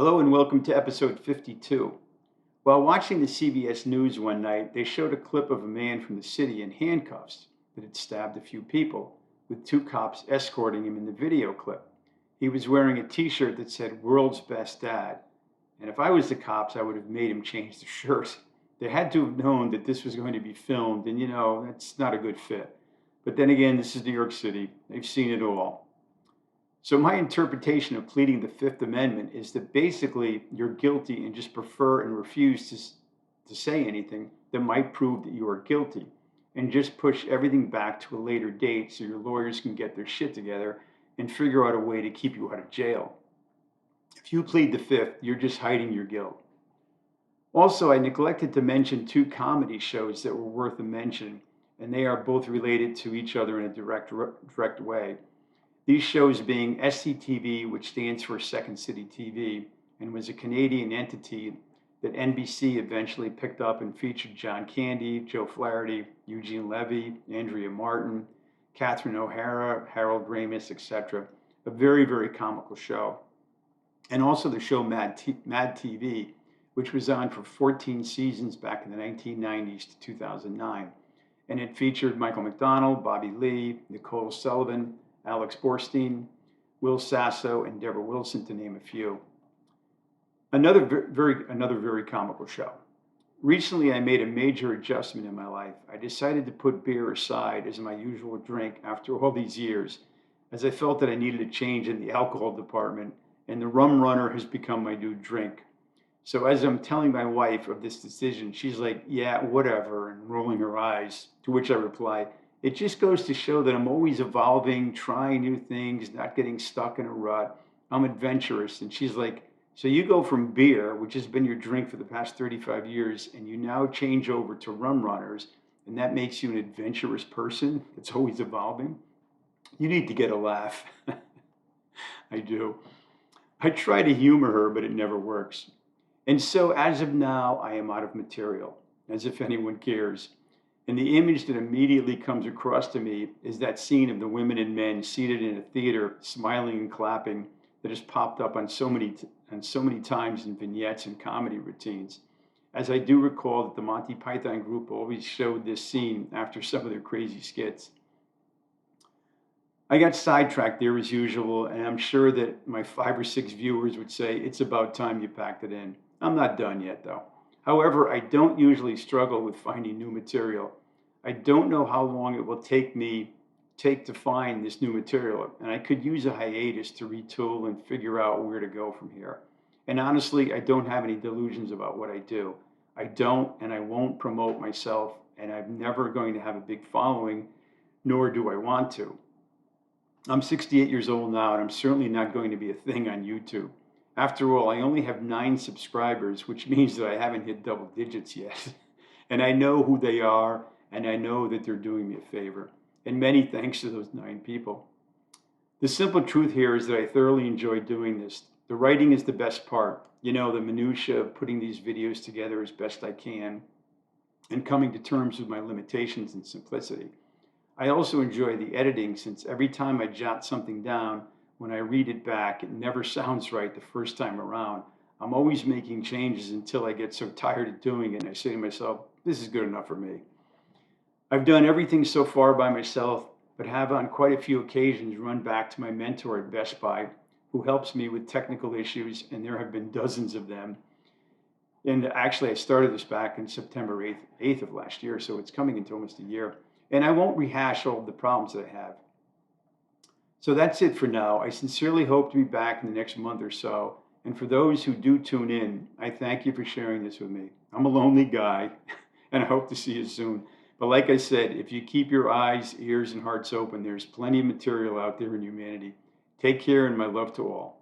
Hello and welcome to episode 52. While watching the CBS News one night, they showed a clip of a man from the city in handcuffs that had stabbed a few people, with two cops escorting him in the video clip. He was wearing a t shirt that said World's Best Dad. And if I was the cops, I would have made him change the shirt. They had to have known that this was going to be filmed, and that's not a good fit. But then again, this is New York City. They've seen it all. So my interpretation of pleading the Fifth Amendment is that basically you're guilty and just prefer and refuse to say anything that might prove that you are guilty and just push everything back to a later date so your lawyers can get their shit together and figure out a way to keep you out of jail. If you plead the Fifth, you're just hiding your guilt. Also, I neglected to mention two comedy shows that were worth a mention, and they are both related to each other in a direct way. These shows being SCTV, which stands for Second City TV, and was a Canadian entity that NBC eventually picked up and featured John Candy, Joe Flaherty, Eugene Levy, Andrea Martin, Catherine O'Hara, Harold Ramis, etc. A very, very comical show. And also the show Mad TV, which was on for 14 seasons back in the 1990s to 2009. And it featured Michael McDonald, Bobby Lee, Nicole Sullivan, Alex Borstein, Will Sasso, and Deborah Wilson, to name a few. Another very comical show. Recently, I made a major adjustment in my life. I decided to put beer aside as my usual drink after all these years, as I felt that I needed a change in the alcohol department, and the rum runner has become my new drink. So as I'm telling my wife of this decision, she's like, yeah, whatever, and rolling her eyes, to which I reply, it just goes to show that I'm always evolving, trying new things, not getting stuck in a rut. I'm adventurous. And she's like, so you go from beer, which has been your drink for the past 35 years, and you now change over to rum runners, and that makes you an adventurous person that's always evolving? You need to get a laugh. I do. I try to humor her, but it never works. And so as of now, I am out of material, as if anyone cares. And the image that immediately comes across to me is that scene of the women and men seated in a theater, smiling and clapping, that has popped up on so many times in vignettes and comedy routines. As I do recall that the Monty Python group always showed this scene after some of their crazy skits. I got sidetracked there as usual, and I'm sure that my 5 or 6 viewers would say, it's about time you packed it in. I'm not done yet, though. However, I don't usually struggle with finding new material. I don't know how long it will take to find this new material, and I could use a hiatus to retool and figure out where to go from here. And honestly, I don't have any delusions about what I do. I don't and I won't promote myself, and I'm never going to have a big following, nor do I want to. I'm 68 years old now, and I'm certainly not going to be a thing on YouTube. After all, I only have 9 subscribers, which means that I haven't hit double digits yet. And I know who they are, and I know that they're doing me a favor. And many thanks to those 9 people. The simple truth here is that I thoroughly enjoy doing this. The writing is the best part. The minutia of putting these videos together as best I can and coming to terms with my limitations and simplicity. I also enjoy the editing, since every time I jot something down, when I read it back, it never sounds right the first time around. I'm always making changes until I get so tired of doing it and I say to myself, this is good enough for me. I've done everything so far by myself, but have on quite a few occasions run back to my mentor at Best Buy, who helps me with technical issues, and there have been dozens of them. And actually, I started this back in September 8th of last year, so it's coming into almost a year. And I won't rehash all of the problems that I have. So that's it for now. I sincerely hope to be back in the next month or so. And for those who do tune in, I thank you for sharing this with me. I'm a lonely guy, and I hope to see you soon. But like I said, if you keep your eyes, ears, and hearts open, there's plenty of material out there in humanity. Take care, and my love to all.